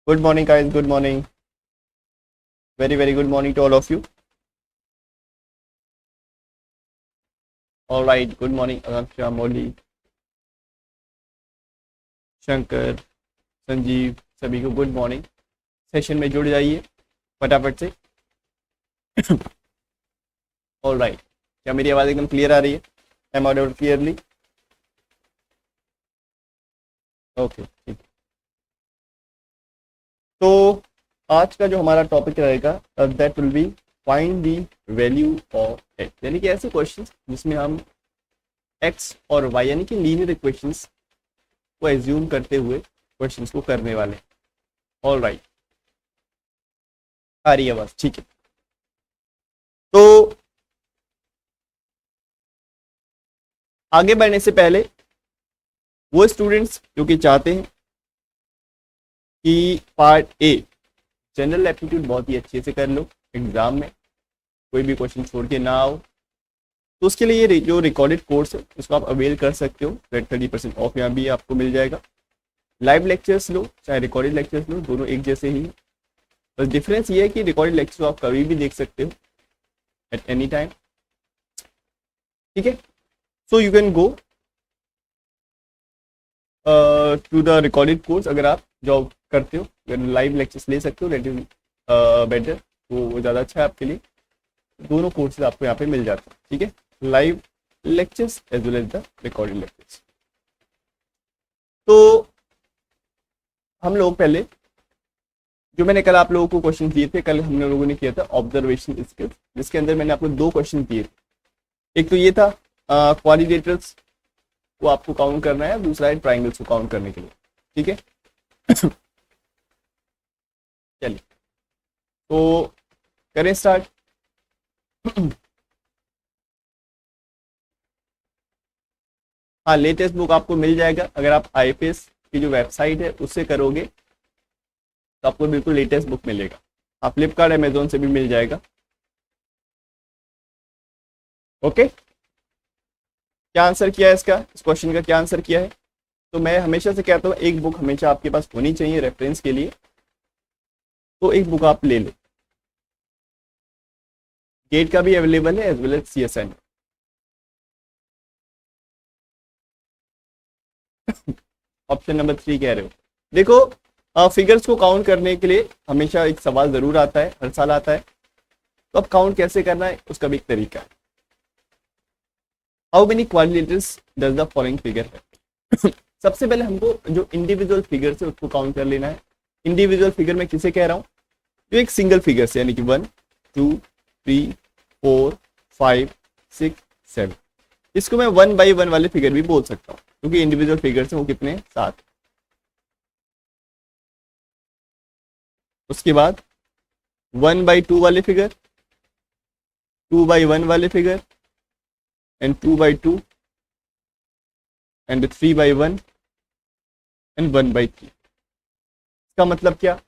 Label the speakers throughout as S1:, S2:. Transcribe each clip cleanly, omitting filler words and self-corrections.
S1: Good morning, guys. Good morning. Very, very good morning to all of you. All right. Good morning, Akanksha, Molly, Shankar, Sanjeev, सभी को good morning. Session में जुड़ जाइए फटाफट से। All right, क्या मेरी आवाज़ एकदम क्लियर आ रही है? Am audible clearly? ओके, ठीक। तो आज का जो हमारा टॉपिक रहेगा that will B find the value of X, यानी कि ऐसे क्वेश्चंस जिसमें हम एक्स और वाई यानी कि लीनियर इक्वेशंस को एज्यूम करते हुए क्वेश्चंस को करने वाले। ऑल राइट, आ रही है बस, ठीक है। तो आगे बढ़ने से पहले वो स्टूडेंट्स जो कि चाहते हैं कि पार्ट ए जनरल एप्टीट्यूड बहुत ही अच्छे से कर लो, एग्जाम में कोई भी क्वेश्चन छोड़ के ना आओ, तो उसके लिए ये जो रिकॉर्डेड कोर्स है उसको आप अवेल कर सकते हो। 30% ऑफ यहाँ भी आपको मिल जाएगा। लाइव लेक्चर्स लो चाहे रिकॉर्डेड लेक्चर्स लो, दोनों एक जैसे ही है। बस डिफरेंस ये है कि रिकॉर्डेड लेक्चर आप कभी भी देख सकते हो एट एनी टाइम, ठीक है। So you can go to the recorded course. अगर आप जॉब करते हो, अगर लाइव लेक्चर्स ले सकते हो दैट इज बेटर, तो वो ज़्यादा अच्छा है आपके लिए। दोनों कोर्सेज आपको यहाँ पे मिल जाते हैं, ठीक है, live lectures as well as the recorded lectures. तो हम लोग पहले जो मैंने कल आप लोगों को क्वेश्चन दिए थे, कल हम लोगों ने किया था ऑब्जर्वेशन स्किल्स, जिसके अंदर मैंने आपको दो क्वेश्चन दिए थे। एक तो ये था क्वाड्रिलेटरल्स को आपको काउंट करना है, दूसरा है ट्राइंगल्स को काउंट करने के लिए, ठीक है। चलिए तो करें स्टार्ट। हाँ, लेटेस्ट बुक आपको मिल जाएगा। अगर आप आईपीएस की जो वेबसाइट है उससे करोगे तो आपको बिल्कुल लेटेस्ट बुक मिलेगा। आप फ्लिपकार्ट अमेजोन से भी मिल जाएगा। ओके, क्या आंसर किया है इसका, इस क्वेश्चन का क्या आंसर किया है? तो मैं हमेशा से कहता हूँ एक बुक हमेशा आपके पास होनी चाहिए रेफरेंस के लिए, तो एक बुक आप ले लो। गेट का भी अवेलेबल है as well as CSN. Option number 3 कह रहे हो। देखो, फिगर्स को काउंट करने के लिए हमेशा एक सवाल जरूर आता है, हर साल आता है। तो अब काउंट कैसे करना है उसका भी एक तरीका है। How many quadrilaterals does the following figure है। सबसे पहले हमको जो इंडिविजुअल फिगर्स है उसको काउंट कर लेना है। इंडिविजुअल फिगर में किसे कह रहा हूँ? जो एक सिंगल फिगर से, यानी कि 1 2 3 4 5 6 7। इसको मैं 1 by 1 वाले फिगर भी बोल सकता हूँ, क्योंकि इंडिविजुअल फिगर्स हैं वो कितने, 7। उसके बाद 1 by 2 वाले फिगर, 2 by 1 वाले figure, and 2 by 2, and 3 by 1, and 1 by 3। इसका मतलब क्या?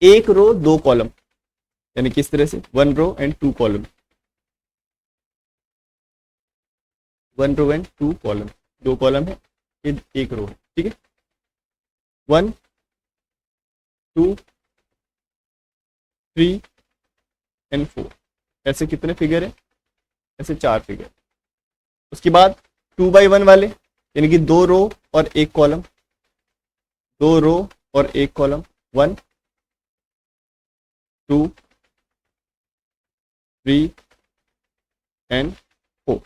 S1: एक रो 2 कॉलम, यानी किस तरह से 1 row and 2 column, 1 row and 2 column, 2 column है, ये एक रो है, ठीक है। 1 2 3 एंड 4, ऐसे कितने फिगर है? ऐसे 4 फिगर। उसके बाद 2 by 1 वाले, यानी कि 2 रो और 1 कॉलम, 2 रो और 1 कॉलम, 1 2 3 एंड 4,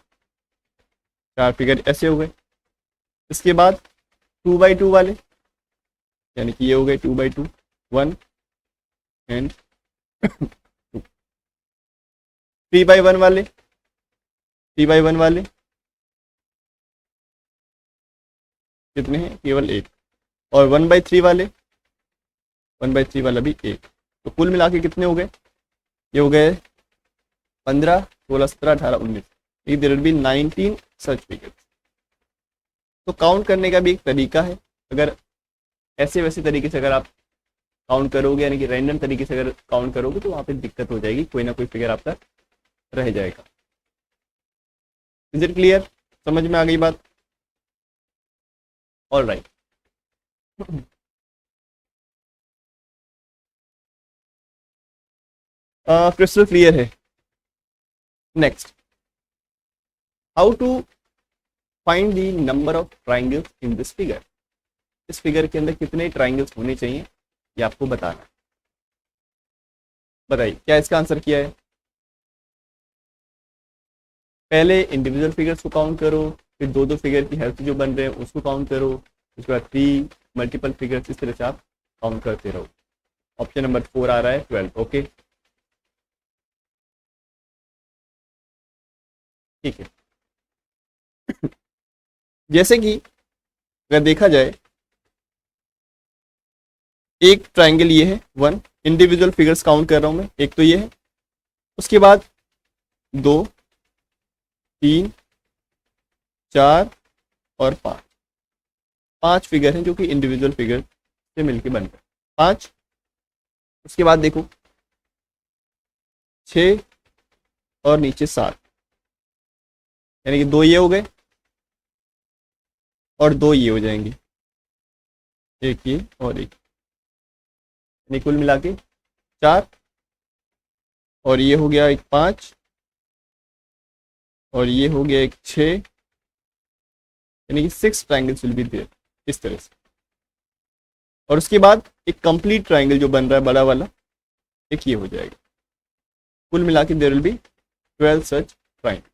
S1: 4 फिगर ऐसे हो गए। इसके बाद 2 by 2 वाले, यानी कि ये हो गए 2 by 2, 1 एंड 2। 3 by 1 वाले, 3 by 1 वाले कितने हैं? केवल 1। और 1 by 3 वाले, 1 by 3 वाला भी 1। तो कुल मिला के कितने हो गए? ये हो गए 15 16 17 18 19। There will be 19 such figures. तो काउंट करने का भी एक तरीका है। अगर ऐसे वैसे तरीके से अगर आप काउंट करोगे, यानी कि रैंडम तरीके से अगर काउंट करोगे, तो वहां पे दिक्कत हो जाएगी, कोई ना कोई फिगर आपका रह जाएगा। Is it clear? समझ में आ गई बात? All right. क्रिस्टल क्लियर है। Next, how to find the number of triangles in this figure. इस फिगर के अंदर कितने ट्राइंगल्स होने चाहिए ये आपको बताना है। बताइए क्या इसका आंसर किया है। पहले इंडिविजुअल फिगर्स को काउंट करो, फिर दो दो फिगर की हेल्प जो बन रहे हैं उसको काउंट करो, उसके बाद 3 मल्टीपल फिगर्स, इस तरह से आप काउंट करते रहो। ऑप्शन नंबर 4 आ रहा है 12। ओके ठीक है। जैसे कि अगर देखा जाए, एक ट्राइंगल ये है 1, इंडिविजुअल फिगर्स काउंट कर रहा हूं मैं, एक तो ये है, उसके बाद 2, 3, 4 और 5, 5 फिगर हैं जो कि इंडिविजुअल फिगर से मिलके बन गए 5। उसके बाद देखो 6 और नीचे 7, यानी कि 2 ये हो गए और 2 ये हो जाएंगे, एक ये और एक, यानी कुल मिला के 4, और ये हो गया एक 5, और ये हो गया एक 6, यानी कि 6 ट्राइंगल्स विल बी देयर, इस तरह से। और उसके बाद एक कंप्लीट ट्राइंगल जो बन रहा है बड़ा वाला, एक ये हो जाएगा। कुल मिला के there will be 12 such triangles.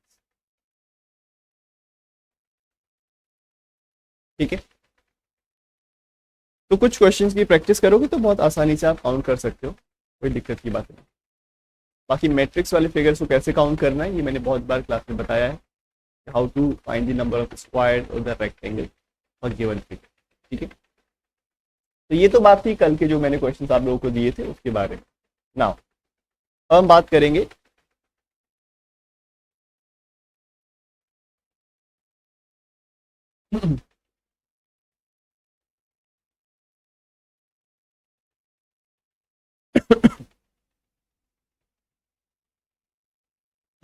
S1: ठीक है, तो कुछ क्वेश्चंस की प्रैक्टिस करोगे तो बहुत आसानी से आप काउंट कर सकते हो, कोई दिक्कत की बात नहीं। बाकी मैट्रिक्स वाले फिगर्स को कैसे काउंट करना है ये मैंने बहुत बार क्लास में बताया है, how to find the number of square और द रेक्टेंगल और गिवन फिगर। ठीक है, तो ये तो बात थी कल के जो मैंने क्वेश्चंस आप लोगों को दिए थे उसके बारे में। नाउ अब हम बात करेंगे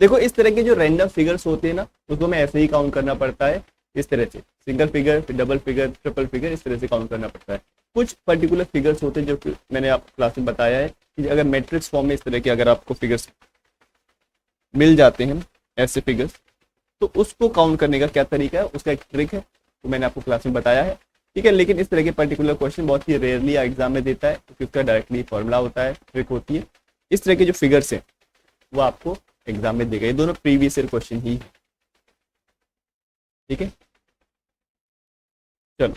S1: देखो इस तरह के जो रैंडम फिगर्स होते हैं ना, उसको हमें ऐसे ही काउंट करना पड़ता है, इस तरह से सिंगल फिगर, फिर डबल फिगर, ट्रिपल फिगर, इस तरह से काउंट करना पड़ता है। कुछ पर्टिकुलर फिगर्स होते हैं जो कि मैंने आप क्लास में बताया है कि अगर मैट्रिक्स फॉर्म में इस तरह के अगर आपको फिगर्स मिल जाते हैं, ऐसे फिगर्स, तो उसको काउंट करने का क्या तरीका है, उसका एक ट्रिक है, तो मैंने आपको क्लास में बताया है। ठीक है, लेकिन इस तरह के पर्टिकुलर क्वेश्चन बहुत ही रेयरली एग्जाम में देता है, क्योंकि उसका डायरेक्टली फॉर्मूला होता है, ट्रिक होती है। इस तरह के जो फिगर्स हैं वो आपको एग्जाम में देगा, ये दोनों प्रीवियस ईयर क्वेश्चन ही है। ठीक है, चलो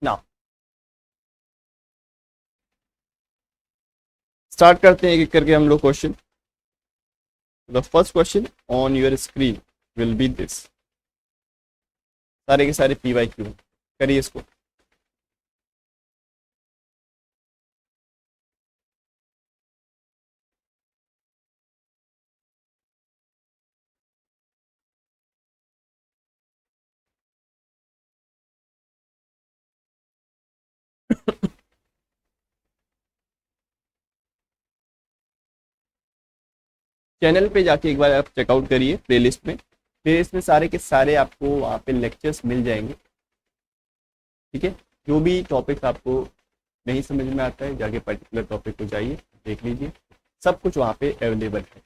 S1: नाउ स्टार्ट करते हैं एक एक करके हम लोग question. The first question on your screen will be this, सारे के सारे PYQ करिए इसको। चैनल पे जाके एक बार आप चेकआउट करिए, प्लेलिस्ट में सारे के सारे आपको वहाँ पे लेक्चर्स मिल जाएंगे। ठीक है, जो भी टॉपिक्स आपको नहीं समझ में आता है जाके पर्टिकुलर टॉपिक को जाइए, देख लीजिए, सब कुछ वहाँ पे अवेलेबल है।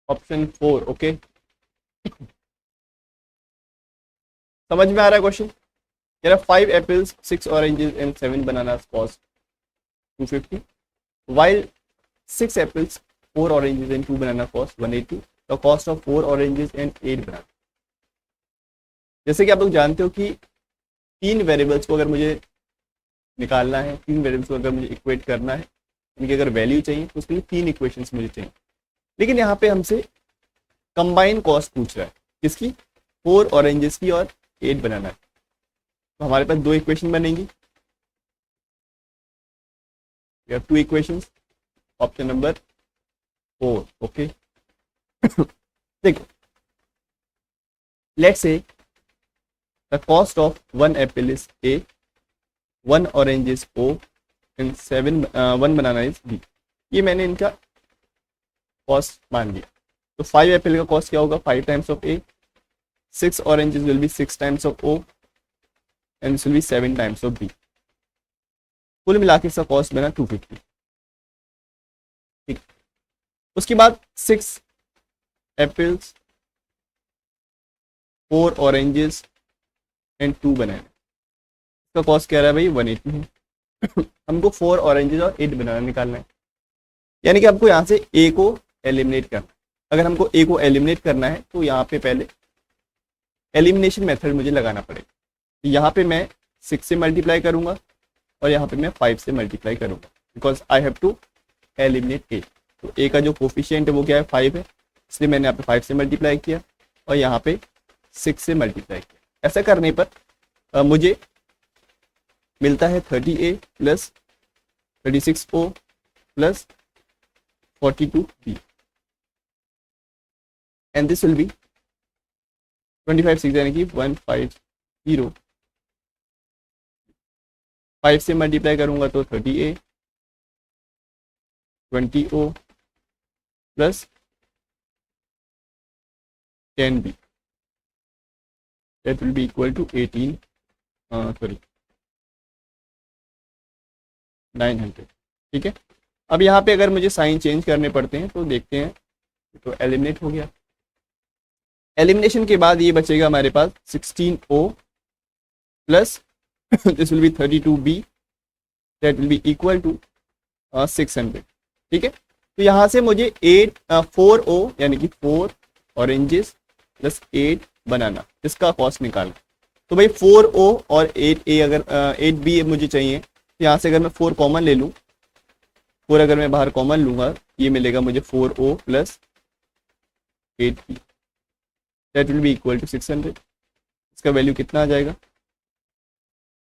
S1: Option 4 okay. समझ में आ रहा है क्वेश्चन? कह रहा 5 apples 6 oranges and 7 bananas cost 250 while 6 apples 4 oranges and 2 banana cost 180 the cost of 4 oranges and 8 banana। जैसे कि आप लोग जानते हो कि तीन वेरिएबल्स को अगर मुझे निकालना है, तीन वेरिएबल्स को अगर मुझे इक्वेट करना है, उनकी अगर वैल्यू चाहिए तो उसके लिए तीन इक्वेशंस मुझे चाहिए। लेकिन यहाँ पे हमसे कंबाइन कॉस्ट पूछ रहा है, किसकी? 4 ऑरेंजेस की और 8 बनाना है। तो हमारे पास दो इक्वेशन बनेंगी, we have two equations, option number 4, okay। देखो, let's say the cost of one apple is A, one orange is O and one banana is B। ये मैंने इनका कॉस्ट मान लिया। तो 5 एप्पल का कॉस्ट क्या होगा? 5 times of A, 6 oranges will be 6 times of O and this will be 7 times of B। कुल मिला के इसका कॉस्ट बना 250। ठीक, उसके बाद 6 एप्पल्स 4 ऑरेंजेस एंड 2 बनाना, इसका कॉस्ट क्या रहा है भाई? 180 है। हमको 4 ऑरेंजेस और 8 बनाना निकालना है, यानी कि आपको यहाँ से ए को एलिमिनेट करना है। अगर हमको ए को एलिमिनेट करना है तो यहाँ पे पहले एलिमिनेशन मेथड मुझे लगाना पड़ेगा। यहाँ पे मैं 6 से मल्टीप्लाई करूंगा और यहाँ पे मैं 5 से मल्टीप्लाई करूंगा, because I have to eliminate A. तो ए का जो कोफिशिएंट है वो क्या है? 5 है, इसलिए मैंने यहाँ पे 5 से मल्टीप्लाई किया और यहाँ पे 6 से मल्टीप्लाई किया। ऐसा करने पर मुझे मिलता है 30A plus 36O plus 42B and this will B 25 6 यानी कि 150। 5 से मल्टीप्लाई करूंगा तो 30A 20O plus 10B that will be equal to 900। ठीक है, अब यहाँ पे अगर मुझे साइन चेंज करने पड़ते हैं तो देखते हैं। तो एलिमिनेट हो गया, एलिमिनेशन के बाद ये बचेगा हमारे पास 16O plus this will be 32B that will be equal to 600। ठीक है, तो यहाँ से मुझे 4O यानी कि 4 ऑरेंजेस प्लस 8 बनाना, इसका कॉस्ट निकालना। तो भाई 4O और 8A अगर 8B मुझे चाहिए, तो यहाँ से अगर मैं 4 कॉमन ले लूँ, 4 अगर मैं बाहर कॉमन लूँगा, ये मिलेगा मुझे 4O plus 8B that will be equal to 600। इसका वैल्यू कितना आ जाएगा?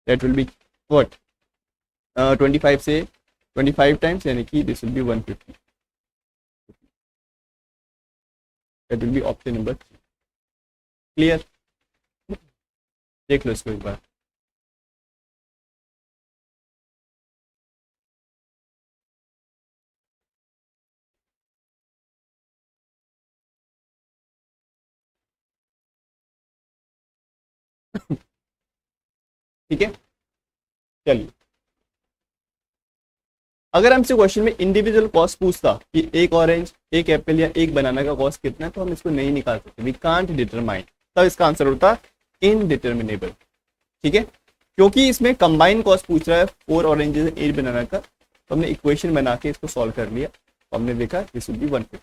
S1: दैट विल बी व्हाट 25 से 25 टाइम्स यानी कि this will B 150। That will be option number 3। Clear? देख लो इसको एक बार। ठीक है, चलिए अगर हमसे क्वेश्चन में इंडिविजुअल कॉस्ट पूछता कि एक ऑरेंज, एक एप्पल या एक बनाना का कॉस्ट कितना है, तो हम इसको नहीं निकाल सकते, वी कांट डिटरमाइन। तब इसका आंसर होता इनडिटर्मिनेबल। ठीक है, क्योंकि इसमें कंबाइन कॉस्ट पूछ रहा है 4 ऑरेंजेस 8 बनाना का, तो हमने इक्वेशन बना के इसको सॉल्व कर लिया, तो हमने देखा दिस विल बी 150।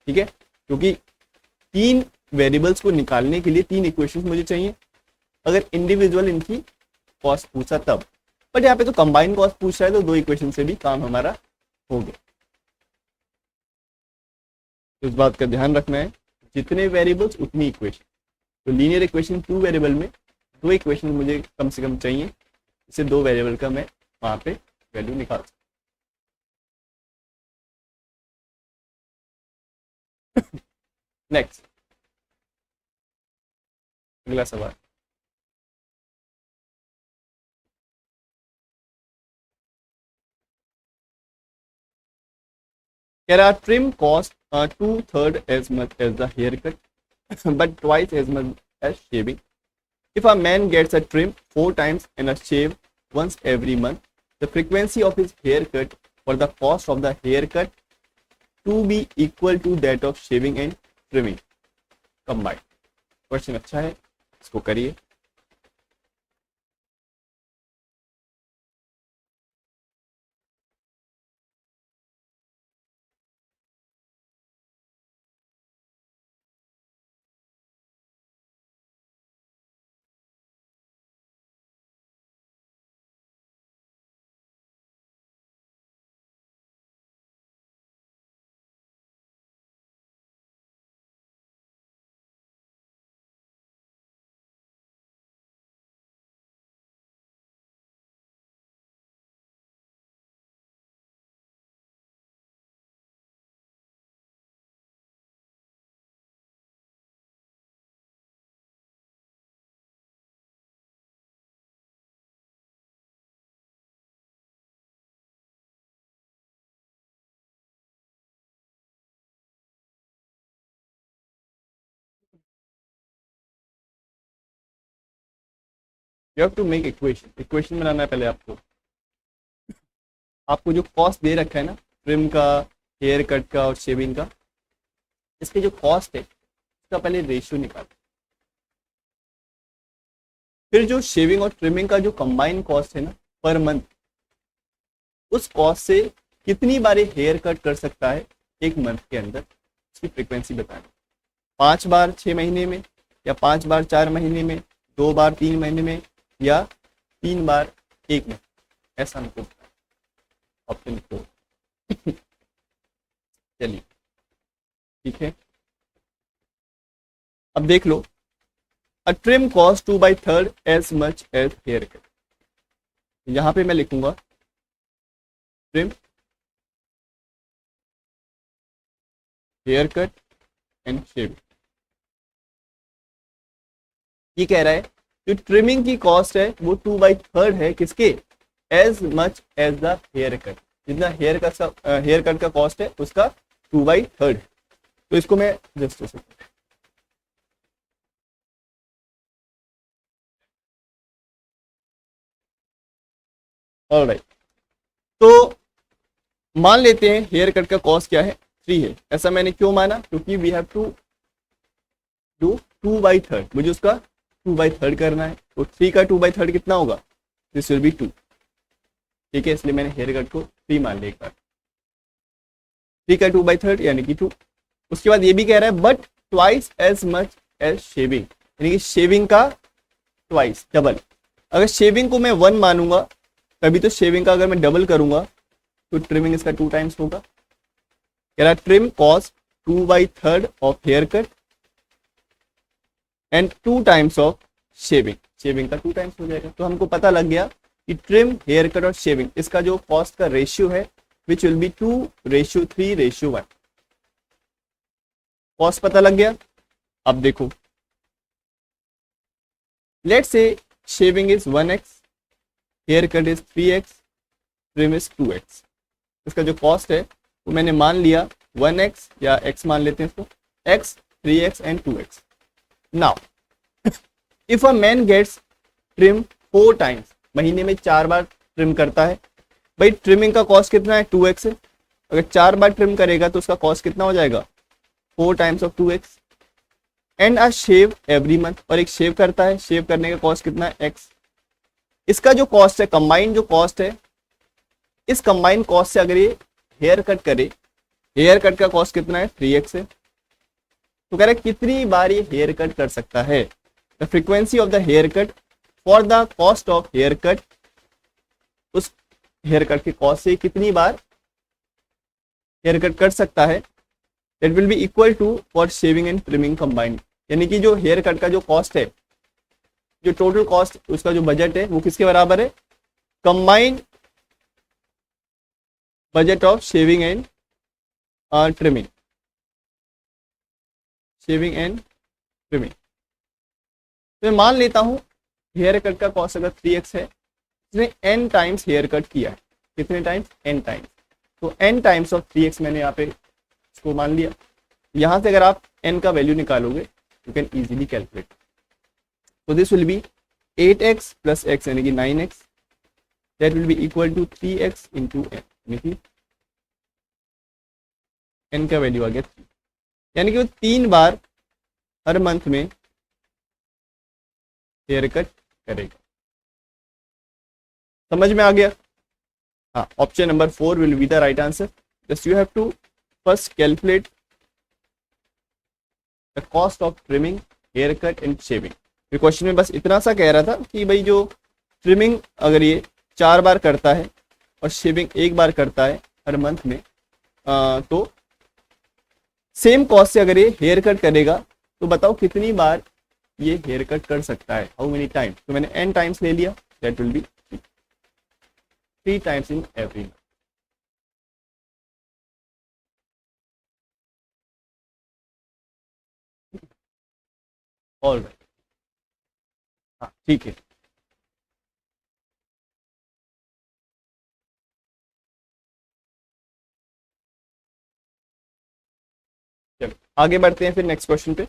S1: ठीक है, क्योंकि तीन वेरिएबल्स को निकालने के लिए तीन इक्वेशन मुझे चाहिए, अगर इंडिविजुअल इनकी कॉस्ट पूछा तब। बट यहाँ पे तो कंबाइन कॉस्ट पूछ रहा है, तो दो इक्वेशन से भी काम हमारा हो गया। इस बात का ध्यान रखना है, जितने वेरिएबल्स उतनी इक्वेशन। तो लीनियर इक्वेशन 2 वेरिएबल में 2 इक्वेशन मुझे कम से कम चाहिए, इससे 2 वेरिएबल का मैं वहां पे वैल्यू निकाल सकता। नेक्स्ट, अगला सवाल। कह रहा trim cost 2/3 as much as the haircut but twice as much as shaving. If a man gets a trim 4 times and a shave once every month, the frequency of his haircut for the cost of the haircut to be equal to that of shaving and trimming combined. Question अच्छा है, इसको करिए। You have to make equation, equation बनाना है पहले आपको। आपको जो कॉस्ट दे रखा है ना ट्रिम का, हेयर कट का और शेविंग का, इसके जो कॉस्ट है उसका पहले रेशियो निकालो। फिर जो शेविंग और ट्रिमिंग का जो कंबाइन कॉस्ट है ना पर मंथ, उस कॉस्ट से कितनी बार हेयर कट कर सकता है एक मंथ के अंदर, उसकी फ्रीक्वेंसी बताना। 5 बार 6 महीने में, या 5 बार 4 महीने में, 2 बार 3 महीने में, या 3 बार 1 महीने, ऐसा हमको ऑप्शन 4। चलिए ठीक है, अब देख लो। A trim cost 2/3 as much as haircut. यहां पे मैं लिखूंगा trim, hair cut and shaving. ये कह रहा है जो ट्रिमिंग की कॉस्ट है वो 2/3 है किसके, as much as the hair cut. जितना हेयर कट का कॉस्ट है उसका 2/3 है। तो इसको मैं जस्ट ऑलराइट, तो मान लेते हैं हेयर कट का कॉस्ट क्या है, 3 है। ऐसा मैंने क्यों माना, क्योंकि वी हैव टू डू 2/3, मुझे उसका 2/3 करना है। तो 3 का 2/3 कितना होगा, दिस विल बी 2। ठीक है, इसलिए मैंने हेयर कट को 3 मान लिया एक बार। 3 का 2/3 यानी कि 2। उसके बाद ये भी कह रहा है but twice as much as shaving, यानी कि शेविंग का ट्वाइस, डबल। अगर शेविंग को मैं 1 मानूंगा तभी तो शेविंग का अगर मैं डबल करूंगा तो ट्रिमिंग इसका 2 टाइम्स होगा। कह रहा trim cost 2/3 of hair cut and 2 times of shaving, shaving का 2 टाइम्स हो जाएगा। तो हमको पता लग गया कि ट्रिम, हेयर कट और शेविंग इसका जो कॉस्ट का रेशियो है विच विल बी 2:3:1। कॉस्ट पता लग गया। अब देखो, let's say shaving is 1x, hair cut is 3x, trim is 2x। इसका जो कॉस्ट है वो मैंने मान लिया 1x, या x मान लेते हैं इसको, x, 3x and 2x। Now if a man gets trim 4 times, महीने में 4 बार ट्रिम करता है, भाई ट्रिमिंग का कॉस्ट कितना है, 2x है। अगर 4 बार ट्रिम करेगा तो उसका कॉस्ट कितना हो जाएगा, 4 times of 2x। And a shave every month, और एक शेव करता है, शेव करने का कॉस्ट कितना है, x। इसका जो कॉस्ट है, कंबाइन जो कॉस्ट है, इस कंबाइन कॉस्ट से अगर ये हेयर कट करे, हेयर कट का कॉस्ट कितना है, 3x है। तो कह रहा है कितनी बार ये हेयर कट कर सकता है, the frequency of the hair cut for the cost of hair cut, उस हेयर कट के कॉस्ट से कितनी बार हेयर कट कर सकता है, that will be equal to for shaving and trimming combined. यानी कि जो हेयर कट का जो कॉस्ट है, जो टोटल कॉस्ट, उसका जो बजट है वो किसके बराबर है, combined budget of shaving and trimming, shaving and trimming. तो मैं मान लेता हूं हेयर कट का कॉस्ट अगर 3x है, इसने n टाइम्स हेयर कट किया है, कितने टाइम्स, n टाइम्स। तो n टाइम्स ऑफ 3x मैंने यहाँ पे इसको मान लिया। यहां से अगर आप n का वैल्यू निकालोगे यू कैन इजीली कैलकुलेट। तो this will be 8x plus x यानी कि 9x, that will be equal to 3x into n, यानी कि n का वैल्यू आ गया 3, यानी कि वो 3 बार हर मंथ में हेयर कट करेगा। समझ में आ गया। हाँ, option number 4 will be the right answer. Just you have to first calculate the cost of trimming, hair cut and shaving. ये क्वेश्चन में बस इतना सा कह रहा था कि भाई जो ट्रिमिंग अगर ये 4 बार करता है और शेविंग 1 बार करता है हर मंथ में, तो सेम कॉस्ट से अगर ये हेयर कट करेगा तो बताओ कितनी बार ये हेयर कट कर सकता है, हाउ मेनी टाइम्स। तो मैंने n टाइम्स ले लिया, that will B 3 times in every month. Alright, हाँ ठीक है। चलो आगे बढ़ते हैं फिर नेक्स्ट क्वेश्चन पे।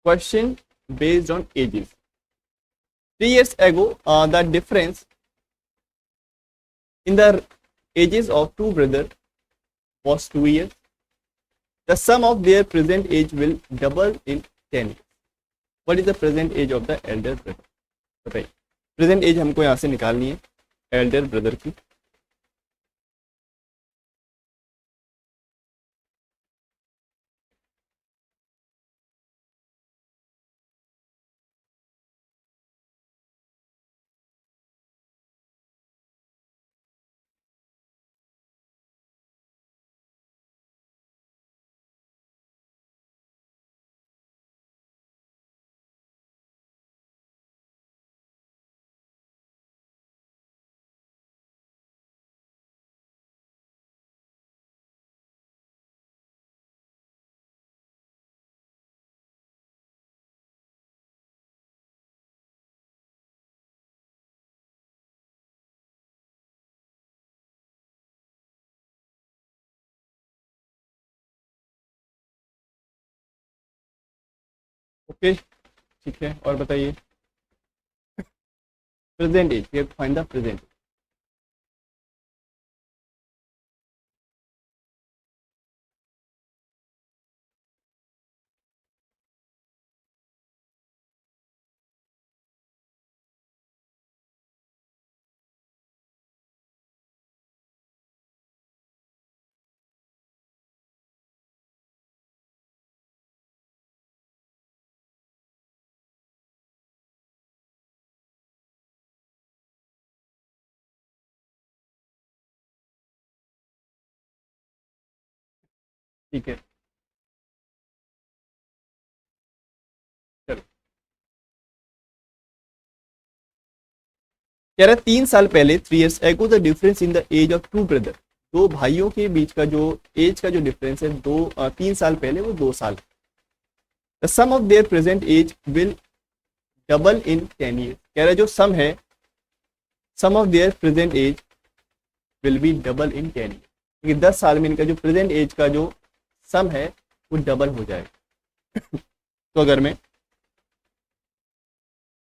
S1: question based on ages. 3 years ago, the difference in the ages of two brothers was 2 years. The sum of their present age will double in 10 years. What is the present age of the elder brother? बताइए, present as हमको यहाँ से निकालनी है Elder brother की. Okay, ठीक है. और बताइए present age, we have to find the present. ठीक है, चलो. कह रहा है 3 साल पहले, 3 years ago, the difference in the age of two brother. दो भाइयों के बीच का जो एज का जो डिफरेंस है 3 साल पहले वो 2 साल. The sum of their present age will double in 10 years. कह रहा है जो सम है, sum of their present age will be double in 10 years. क्योंकि 10 साल में इनका जो प्रेजेंट एज का जो सम है वो डबल हो जाएगा. तो अगर मैं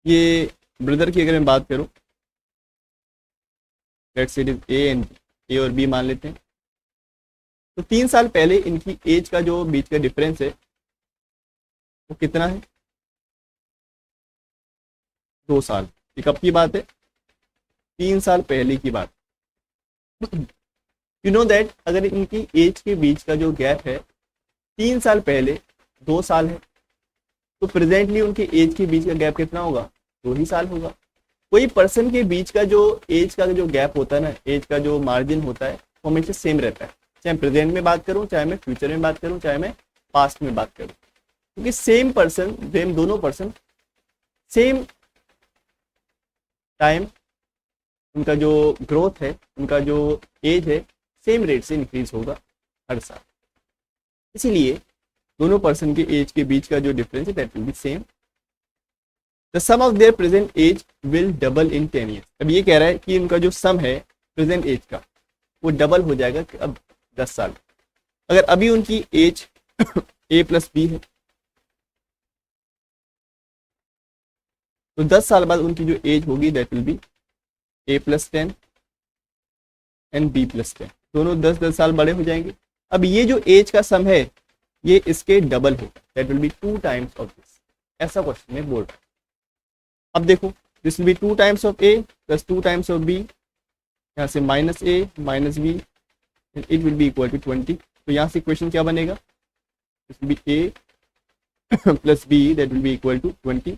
S1: ये ब्रदर की अगर मैं बात करूं, let's say it is A and A और बी मान लेते हैं. तो 3 साल पहले इनकी एज का जो बीच का डिफरेंस है वो कितना है? 2 साल. ये कब की बात है? 3 साल पहले की बात. यू नो दैट अगर इनकी एज के बीच का जो गैप है 3 साल पहले 2 साल है, तो प्रेजेंटली उनके एज के बीच का गैप कितना होगा? 2 ही साल होगा. कोई पर्सन के बीच का जो एज का जो गैप होता है ना, एज का जो मार्जिन होता है वो हमेशा सेम रहता है, चाहे प्रेजेंट में बात करूं, चाहे मैं फ्यूचर में बात करूं, चाहे मैं पास्ट में बात करूं. क्योंकि सेम पर्सन, सेम दोनों पर्सन सेम टाइम उनका जो ग्रोथ है, उनका जो एज है सेम रेट से इंक्रीज होगा हर साल. इसीलिए दोनों पर्सन के एज के बीच का जो डिफरेंस है that will be same. The sum of their present age will double in 10 years. अब ये कह रहा है कि इनका जो सम है प्रेजेंट एज का वो डबल हो जाएगा अब 10 साल. अगर अभी उनकी एज ए प्लस बी है, तो 10 साल बाद उनकी जो एज होगी that will be A plus 10 and B plus 10. दोनों 10-10 साल बड़े हो जाएंगे. अब ये जो एज का सम है ये इसके डबल होगा, that will be 2 times of this. ऐसा क्वेश्चन में बोल रहा है. अब देखो, this will be 2 times of A plus 2 times of B, यहाँ से minus A minus B, it will be equal to 20. तो यहाँ से इक्वेशन क्या बनेगा? This will be A plus B that will be equal to 20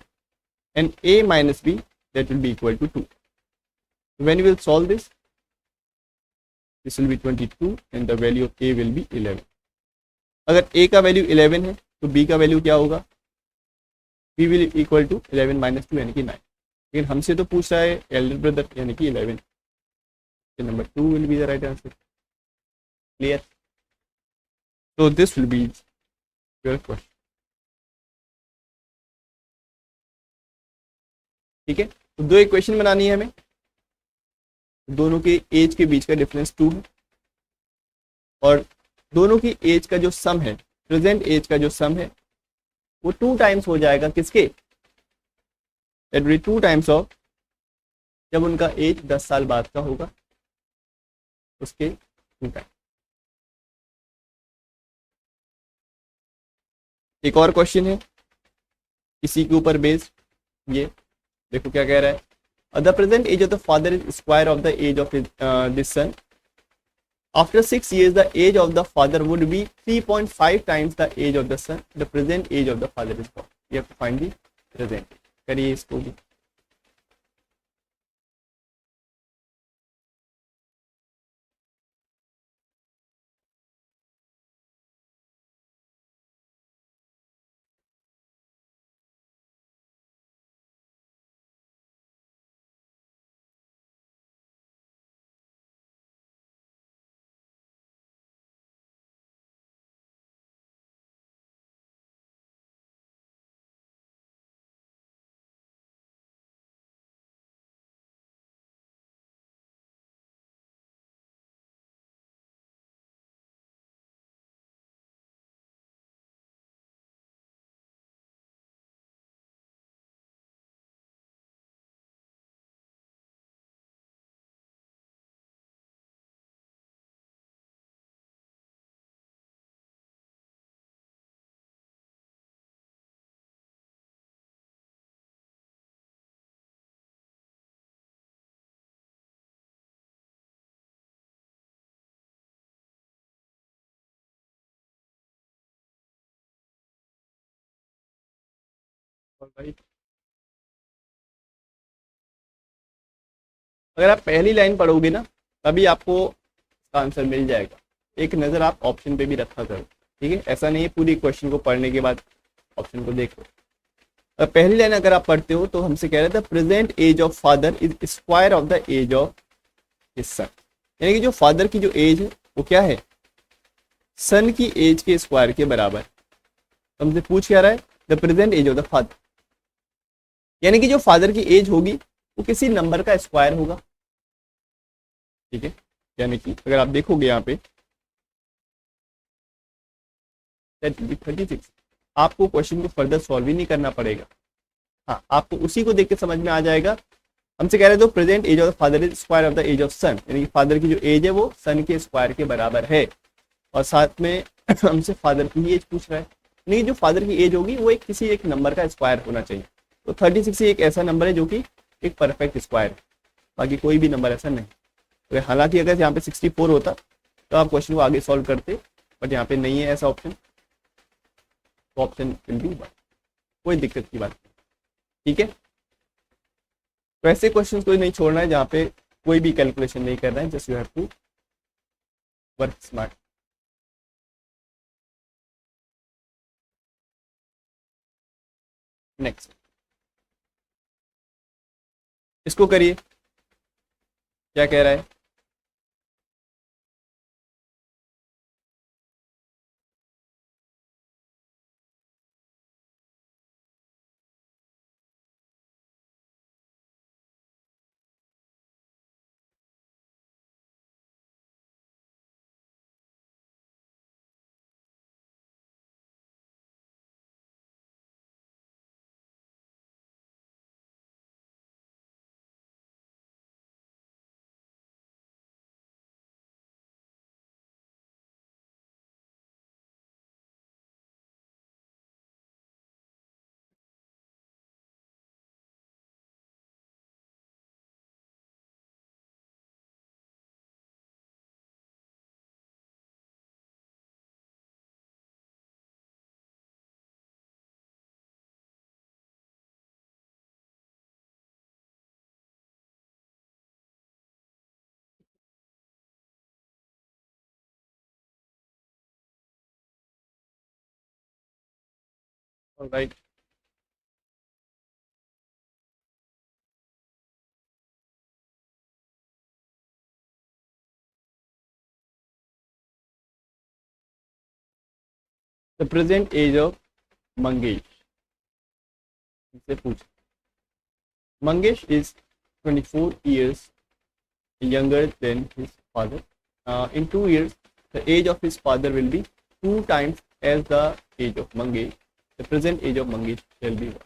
S1: and A minus B that will be equal to 2. When you will solve this, this will be 22 and the value of a will be 11. अगर a का value 11 है तो b का value क्या होगा? b will equal to 11 minus 2 यानी कि 9. लेकिन हमसे तो पूछ रहा है एल्डर ब्रदर यानी कि 11. Number 2 will be the right answer. Clear? So this will be your question. ठीक है, तो 2 इक्वेशन बनानी है हमें. दोनों के एज के बीच का डिफरेंस 2 है और दोनों की एज का जो सम है, प्रेजेंट एज का जो सम है वो 2 टाइम्स हो जाएगा किसके, दैट विल 2 टाइम्स ऑफ, जब उनका एज 10 साल बाद का होगा उसके 2 टाइम। एक और क्वेश्चन है इसी के ऊपर बेस्ड, ये देखो क्या कह रहा है, the present age of the father is square of the age of this son, after 6 years the age of the father would be 3.5 times the age of the son, the present age of the father is what, you have to find the present। करिए इसको भी। भाई अगर आप पहली line पढ़ोगे ना तभी आपको इसका आंसर मिल जाएगा, एक नज़र आप ऑप्शन पे भी रखा करो, ठीक है, ऐसा नहीं है पूरी क्वेश्चन को पढ़ने के बाद ऑप्शन को देखो। पहली लाइन अगर आप पढ़ते हो तो हमसे कह रहे थे present age of father is square of the age of his son, यानी कि जो फादर की जो एज है वो क्या है, सन की एज के स्क्वायर के बराबर। हमसे पूछ क्या रहा है, the present age of the father, यानी कि जो फादर की एज होगी वो किसी नंबर का स्क्वायर होगा, ठीक है, यानी कि अगर आप देखोगे यहाँ पे 36, आपको क्वेश्चन को फर्दर सॉल्व ही नहीं करना पड़ेगा, हाँ आपको उसी को देख के समझ में आ जाएगा। हमसे कह रहे थे present age of the father is square of the age of son, यानी कि फादर की जो एज है वो सन के स्क्वायर के बराबर है, और साथ में हमसे फादर की ही एज पूछ रहा है, नहीं जो फादर की एज होगी वो एक किसी एक नंबर का स्क्वायर होना चाहिए, तो 36 एक ऐसा नंबर है जो कि एक परफेक्ट स्क्वायर है, बाकी कोई भी नंबर ऐसा नहीं। तो हालांकि अगर यहाँ पे 64 होता तो आप क्वेश्चन को आगे सॉल्व करते, बट यहाँ पे नहीं है ऐसा ऑप्शन, तो ऑप्शन विल बी 1, कोई दिक्कत की बात नहीं, ठीक है। तो ऐसे क्वेश्चन को नहीं छोड़ना है जहाँ पे कोई भी कैलकुलेशन नहीं करना है, just you have to work smart. Next इसको करिए, क्या कह रहा है, right, the present age of Mangesh, इससे पूछ, Mangesh is 24 years younger than his father. In 2 years, the age of his father will be 2 times as the age of Mangesh. The present age of Mangesh shall be what?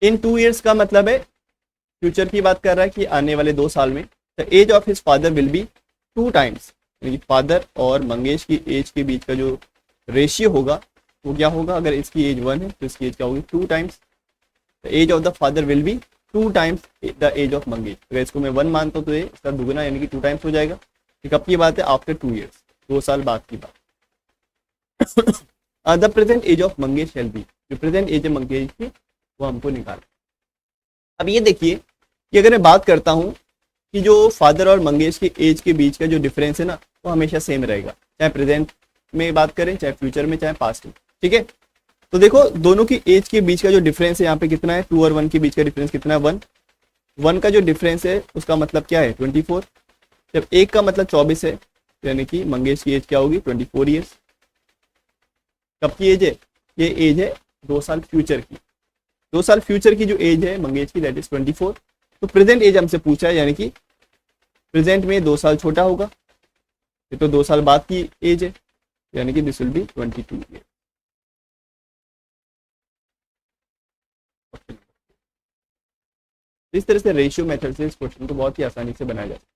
S1: In 2 years का मतलब है future की बात कर रहा है कि आने वाले 2 साल में the age of his father will be 2 times, यानी फादर और मंगेश की एज के बीच का जो रेशियो होगा वो क्या होगा? अगर इसकी एज 1 है तो इसकी एज क्या होगी? 2 times। The age of the father will be 2 times the age of Mangesh. अगर इसको मैं 1 मानता हूँ तो ये इसका दुगना यानी कि 2 times हो जाएगा। ये कब की बात है? आफ्टर 2 years, 2 साल बाद की बात। The present age of Mangesh shall be, जो प्रेजेंट एज है मंगेश की वो हमको निकाल। अब ये देखिए कि अगर मैं बात करता हूँ कि जो फादर और मंगेश की एज के बीच का जो डिफरेंस है ना वो हमेशा सेम रहेगा, चाहे प्रेजेंट में बात करें, चाहे फ्यूचर में, चाहे पास्ट में। ठीक है, तो देखो दोनों की एज के बीच का जो डिफरेंस है यहाँ पे कितना है? 2 और 1 के बीच का डिफरेंस कितना है? 1। 1 का जो डिफरेंस है उसका मतलब क्या है? 24। जब 1 का मतलब 24 है यानी कि मंगेश की एज क्या होगी? 24 years। कब की एज है? ये एज है 2 साल फ्यूचर की। 2 साल फ्यूचर की जो एज है मंगेश की दैट इज 24। तो प्रेजेंट एज हमसे पूछा है यानी कि प्रेजेंट में 2 साल छोटा होगा, ये तो 2 साल बाद की एज है यानी कि दिस विल बी 22 years। इस तरह से रेशियो मेथड से इस क्वेश्चन को बहुत ही आसानी से बनाया जा सकता है।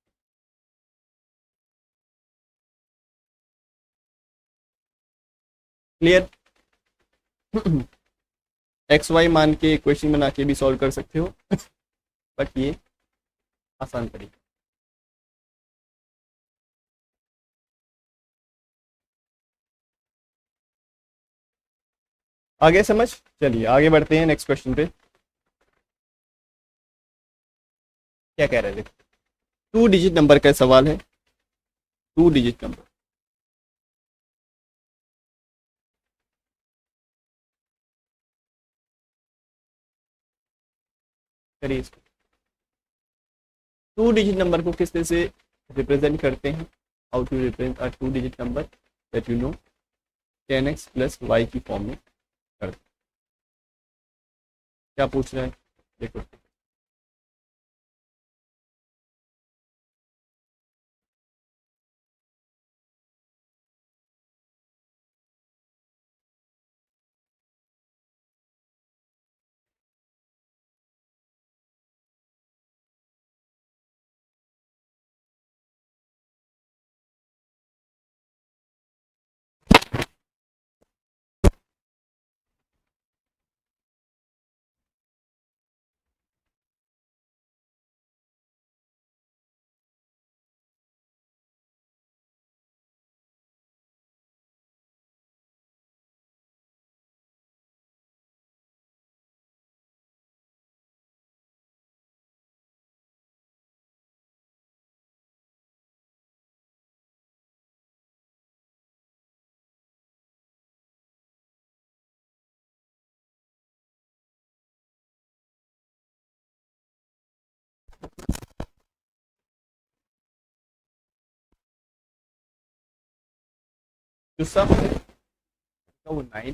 S1: क्लियर? एक्स वाई मान के क्वेश्चन बना के भी सॉल्व कर सकते हो बट ये आसान तरीका। आगे समझ? चलिए आगे बढ़ते हैं नेक्स्ट क्वेश्चन पे। क्या कह रहे थे? 2 डिजिट नंबर का सवाल है। 2 डिजिट नंबर, करिए इसको। 2 डिजिट नंबर को किस तरह से रिप्रेजेंट करते हैं? How to represent a 2 digit number that you know? 10x + y की फॉर्म में करते हैं। क्या पूछ रहा है देखो। जो सम है वो 9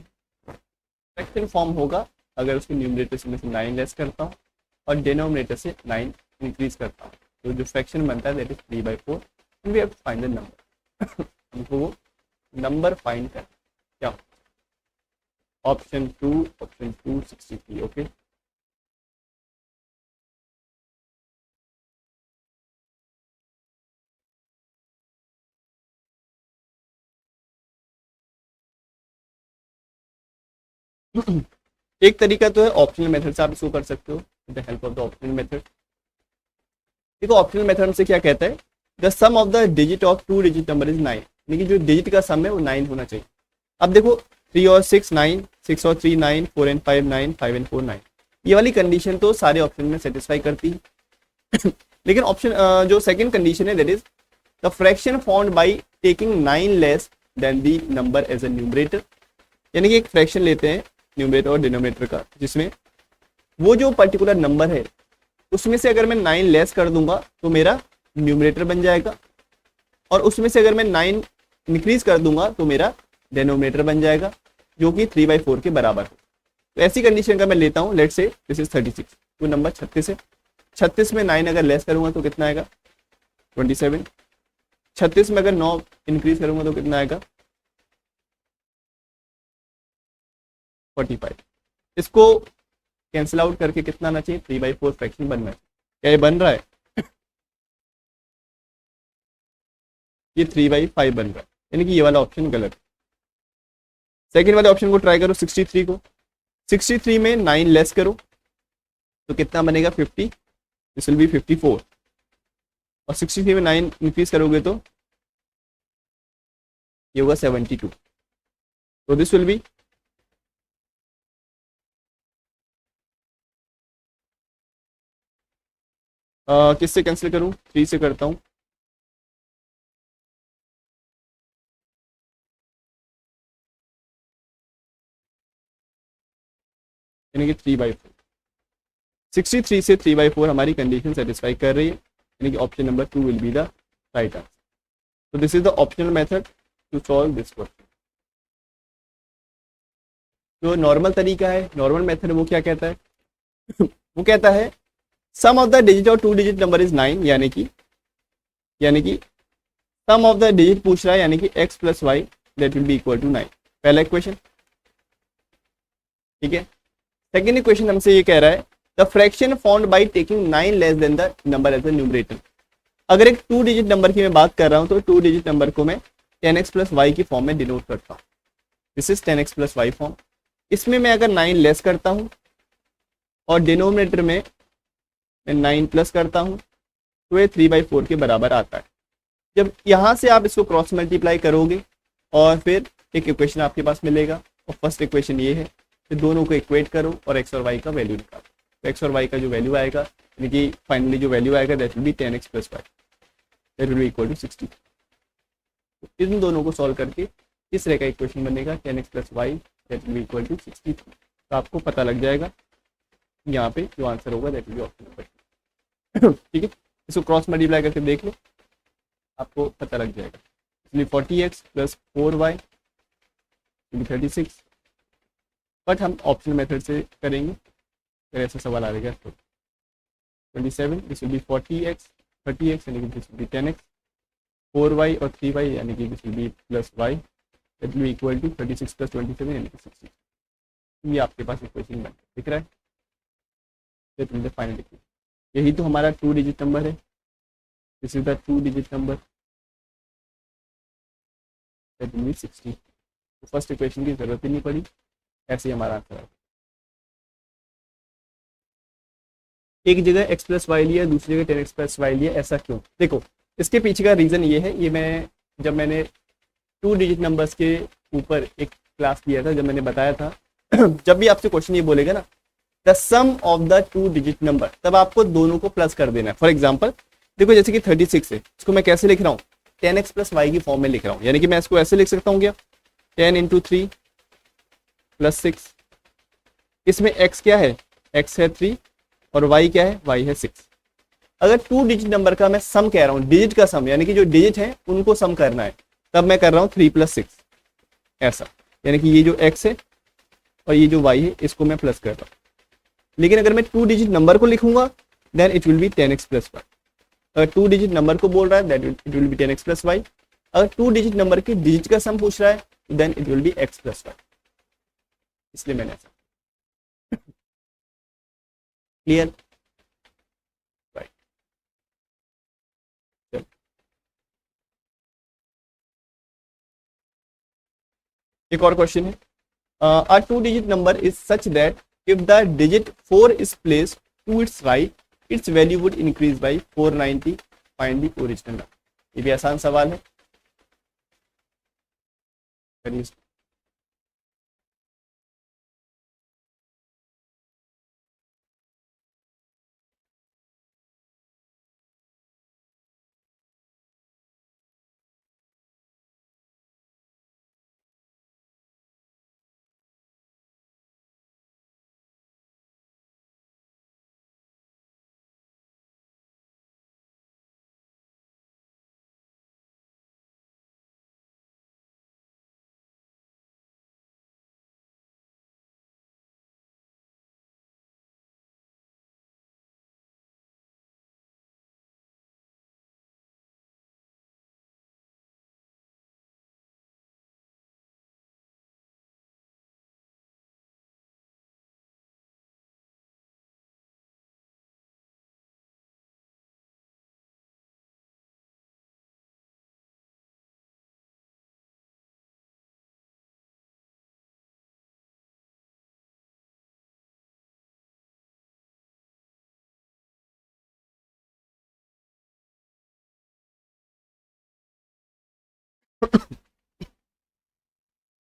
S1: फ्रैक्शन फॉर्म होगा अगर उसके न्यूमरेटर से मैं 9 लेस करता हूँ और डिनोमिनेटर से 9 इंक्रीज करता हूँ, तो जो फ्रैक्शन बनता है that is 3/4। We have to find the number. हमको वो नंबर फाइंड करना। क्या? ऑप्शन 2 63। ओके, एक तरीका तो है ऑप्शनल मेथड से आप इसको कर सकते हो with the help of the optional method. देखो ऑप्शनल मेथड से क्या कहता है? The sum of the digit of 2 digit number is 9, यानी कि जो डिजिट का सम है वो 9 होना चाहिए। अब देखो 3 और 6 9, 6 और 3 9, 4 and 5 9, 5 and 4 9, ये वाली कंडीशन तो सारे ऑप्शन में सेटिस्फाई करती है। लेकिन ऑप्शन जो सेकंड कंडीशन है that is the fraction found by taking 9 less than the number as a numerator, यानी कि एक फ्रैक्शन लेते हैं न्यूमरेटर और डिनोमिनेटर का जिसमें वो जो पर्टिकुलर नंबर है उसमें से अगर मैं 9 लेस कर दूंगा तो मेरा न्यूमरेटर बन जाएगा, और उसमें से अगर मैं 9 इंक्रीज कर दूंगा तो मेरा डिनोमिनेटर बन जाएगा, जो कि 3/4 के बराबर हो। तो ऐसी कंडीशन का मैं लेता हूँ, लेट से दिस इज 36, तो नंबर 36 है। 36 में 9 अगर लेस करूंगा तो कितना आएगा 27। 36 में अगर 9 इंक्रीज करूंगा तो कितना आएगा 45। इसको कैंसिल आउट करके कितना आना चाहिए 3/4 फ्रैक्शन बनना चाहिए। क्या ये बन रहा है? ये 3/5 बन रहा है, यानी कि ये वाला ऑप्शन गलत है। सेकेंड वाले ऑप्शन को ट्राई करो, 63 को। 63 में 9 लेस करो तो कितना बनेगा 50, दिस विल बी 54। और 63 में 9 इंक्रीज करोगे तो ये होगा 72, तो दिस विल बी किससे कैंसिल करूं, 3 से करता हूं। यानी कि 3/4, 63 से 3/4 हमारी कंडीशन सेटिस्फाई कर रही है, यानी कि option number 2 will be the right answer. तो this is the optional method to solve this question. जो नॉर्मल तरीका है, नॉर्मल मेथड, वो क्या कहता है वो कहता है सम ऑफ द डिजिट और 2 डिजिट नंबर इज 9, यानी कि सम ऑफ द डिजिट पूछ रहा है, यानी कि x plus Y that will be equal to 9। पहला इक्वेशन, ठीक है। सेकेंड इक्वेशन हमसे ये कह रहा है the fraction found by taking 9 less than the number as the numerator. अगर एक 2 डिजिट नंबर की मैं बात कर रहा हूं तो 2 डिजिट नंबर को मैं 10x प्लस वाई की फॉर्म में डिनोट करता हूँ। This is 10x plus Y form. इसमें मैं अगर 9 लेस करता हूँ और डिनोमिनेटर में मैं 9 प्लस करता हूँ तो ये 3/4 के बराबर आता है। जब यहाँ से आप इसको क्रॉस मल्टीप्लाई करोगे और फिर एक इक्वेशन आपके पास मिलेगा, और फर्स्ट इक्वेशन ये है, फिर दोनों को इक्वेट करो और एक्स और वाई का वैल्यू निकालो। तो एक्स और वाई का जो वैल्यू आएगा, यानी कि फाइनली जो वैल्यू आएगा that will be 10x plus Y that will be equal to 60। तो इन दोनों को सॉल्व करके इस तरह का इक्वेशन बनेगा 10x plus Y that will be equal to 60। तो आपको पता लग जाएगा यहाँ पे जो आंसर होगा that will be option number. ठीक है, इसको क्रॉस मल्टीप्लाई करके देख लो, आपको पता लग जाएगा। इसलिए 40x प्लस 4y 36, बट हम ऑप्शनल मेथड से करेंगे, फिर ऐसा सवाल आएगा तो 27, this will B 40x 30x यानी कि this will be 10x, 4y और 3y यानी कि this will be plus y that will be equal to 36 plus 27 यानी कि 60। ये आपके पास इक्वेशन बन दिख रहा है, that will be the final equation. यही तो हमारा 2 डिजिट नंबर है, this is the 2 digit number that will B 60। तो फर्स्ट इक्वेशन की जरूरत ही नहीं पड़ी, ऐसे ही हमारा आंसर है। एक जगह x प्लस वाई लिया, दूसरी जगह 10x प्लस वाई लिया, ऐसा क्यों? देखो, इसके पीछे का रीज़न ये है, ये जब मैंने 2 डिजिट नंबर्स के ऊपर एक क्लास लिया था, जब मैंने बताया था जब भी आपसे क्वेश्चन ये बोलेगा ना the sum of the 2 digit number, तब आपको दोनों को प्लस कर देना है। फॉर एग्जाम्पल देखो, जैसे कि 36 है, इसको मैं कैसे लिख रहा हूँ 10x प्लस वाई की फॉर्म में लिख रहा हूँ, यानी कि मैं इसको ऐसे लिख सकता हूँ क्या 10 इंटू 3 प्लस 6। इसमें x क्या है, x है 3 और y क्या है, y है 6। अगर 2 डिजिट नंबर का मैं सम कह रहा हूँ, डिजिट का सम, यानी कि जो डिजिट है उनको सम करना है, तब मैं कर रहा हूँ 3 प्लस 6 ऐसा, यानी कि ये जो x है और ये जो y है इसको मैं प्लस कर रहा हूँ। लेकिन अगर मैं 2 डिजिट नंबर को लिखूंगा then it will be 10x plus Y. अगर 2 डिजिट नंबर को बोल रहा है that it will be 10x plus Y. अगर 2 डिजिट नंबर के डिजिट का सम पूछ रहा है then it will be x plus Y. इसलिए मैंने ऐसा, क्लियर? राइट, एक और क्वेश्चन है, a 2 digit number is such that if the digit 4 is placed to its right its value would increase by 490, find the original number। ये भी आसान सवाल है, करिए।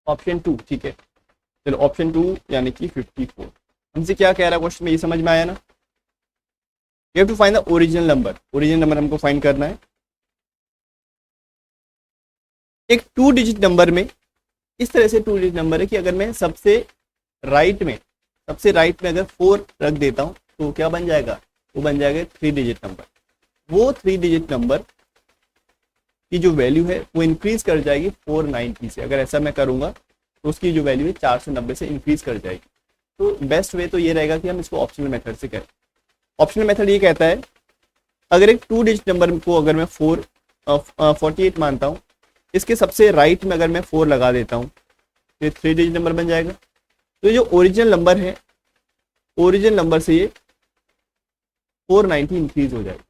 S1: ऑप्शन टू, ठीक है। चलो ऑप्शन टू यानी कि 54। हमसे क्या कह रहा है क्वेश्चन में, ये समझ में आया ना। You have to find the original number, original number हमको फाइंड करना है। एक टू डिजिट नंबर में इस तरह से टू डिजिट नंबर है कि अगर मैं सबसे राइट में अगर 4 रख देता हूं तो क्या बन जाएगा, वो बन जाएगा थ्री डिजिट नंबर। वो थ्री डिजिट नंबर की जो वैल्यू है वो इंक्रीज कर जाएगी 490 से। अगर ऐसा मैं करूंगा तो उसकी जो वैल्यू है 490 से इंक्रीज कर जाएगी। तो बेस्ट वे तो ये रहेगा कि हम इसको ऑप्शनल मेथड से करें। ऑप्शनल मेथड ये कहता है, अगर एक टू डिजिट नंबर को अगर मैं 48 मानता हूँ, इसके सबसे राइट में अगर मैं 4 लगा देता हूँ तो ये थ्री डिजिट नंबर बन जाएगा। तो ये जो ओरिजिनल नंबर है, ओरिजिनल नंबर से ये 490 इंक्रीज हो जाएगा।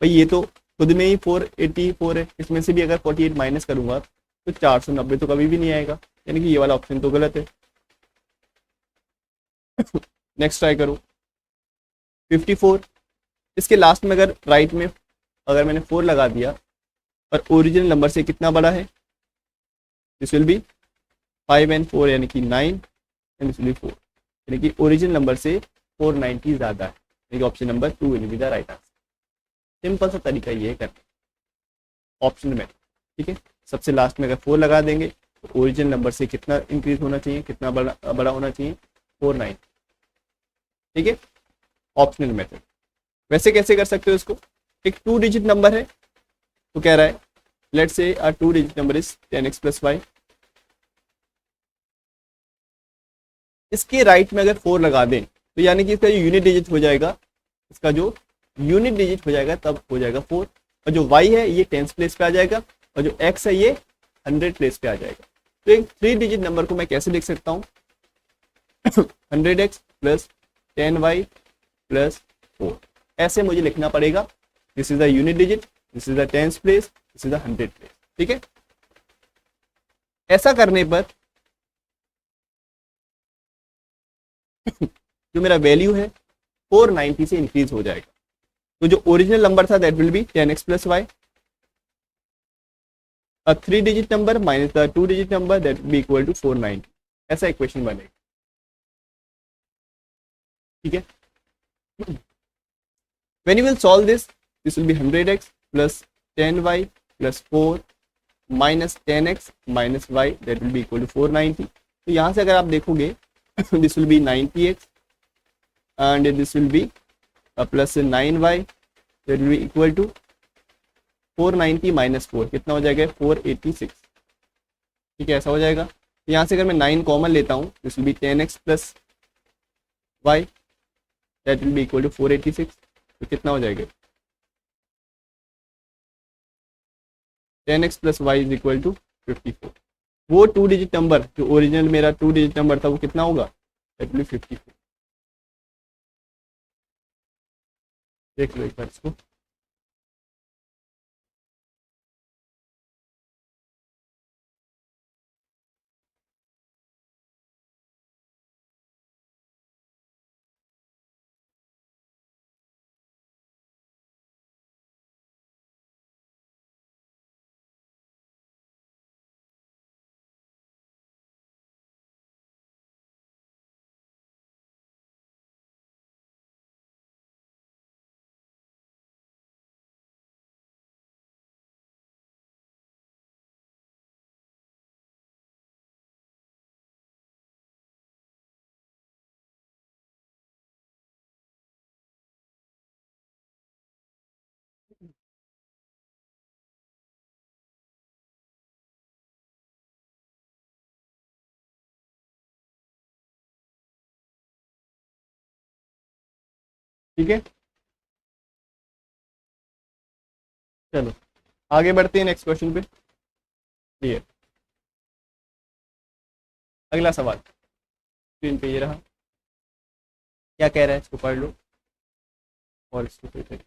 S1: भाई ये तो खुद में ही 484 है, इसमें से भी अगर 48 माइनस करूंगा तो 490 तो कभी भी नहीं आएगा, यानी कि ये वाला ऑप्शन तो गलत है। नेक्स्ट ट्राई करो 54। इसके लास्ट में अगर राइट में अगर मैंने 4 लगा दिया और ओरिजिनल नंबर से कितना बड़ा है, दिस विल बी 5 and 4 यानी कि 9 एंड दिस विल बी 4, यानी कि ओरिजिनल नंबर से 490 ज़्यादा है, यानी कि option number 2 will be the right answer. Simple सा तरीका ये है करना, ऑप्शन में, ठीक है। सबसे लास्ट में अगर 4 लगा देंगे तो ओरिजिनल नंबर से कितना इंक्रीज होना चाहिए, कितना बड़ा बड़ा होना चाहिए, 490, ठीक है। Optional method. वैसे कैसे कर सकते हो इसको, एक टू डिजिट नंबर है तो कह रहा है let's say a to digit number is 10x + y। इसके राइट में अगर 4 लगा दें तो यानी कि इसका जो यूनिट डिजिट हो जाएगा, इसका जो यूनिट डिजिट हो जाएगा तब हो जाएगा 4, और जो y है ये 10th प्लेस पे आ जाएगा, और जो x है ये 100 प्लेस पे आ जाएगा। तो एक थ्री डिजिट नंबर को मैं कैसे लिख सकता हूँ, 100x + 10y + 4, ऐसे मुझे लिखना पड़ेगा। This is the unit digit, this is the 10th place, this is the 100 place, ठीक है। ऐसा करने पर जो मेरा वैल्यू है 490 से इंक्रीज हो जाएगा। तो जो ओरिजिनल नंबर था that will be 10x + y, a three digit number minus the two digit number that will be equal to 490। ऐसा इक्वेशन बनेगा, ठीक है। when you will solve this will be 100x + 10y + 4 minus 10x minus y that will be equal to 490। तो यहाँ से अगर आप देखोगे this will be 90x and this will be plus 9y that will be equal to 490 minus 4 कितना हो जाएगा, 486, ठीक है। ऐसा हो जाएगा। तो यहाँ से अगर मैं 9 कॉमन लेता हूँ this will be 10x + y that will be equal to 486, तो कितना हो जाएगा, 10x + y is equal to 54। वो टू डिजिट नंबर जो ओरिजिनल मेरा टू डिजिट नंबर था वो कितना होगा, दैट विल बी 54। देख लो एक बार इसको। ठीक है, चलो आगे बढ़ते हैं नेक्स्ट क्वेश्चन पे। क्लियर। अगला सवाल स्क्रीन पे ये रहा, क्या कह रहा है इसको पढ़ लो और इसको फिर करिए।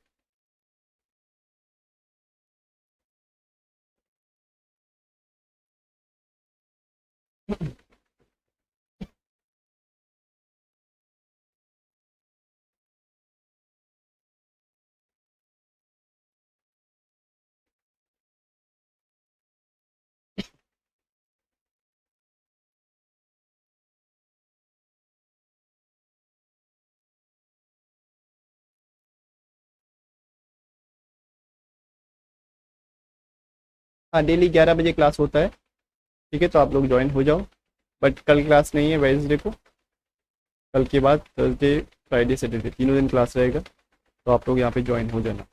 S1: हाँ, डेली 11 बजे क्लास होता है। ठीक है, तो आप लोग ज्वाइन हो जाओ। बट कल क्लास नहीं है वेडनेसडे को, कल के बाद थर्सडे फ्राइडे सैटरडे तीनों दिन क्लास रहेगा, तो आप लोग यहाँ पे ज्वाइन हो जाना।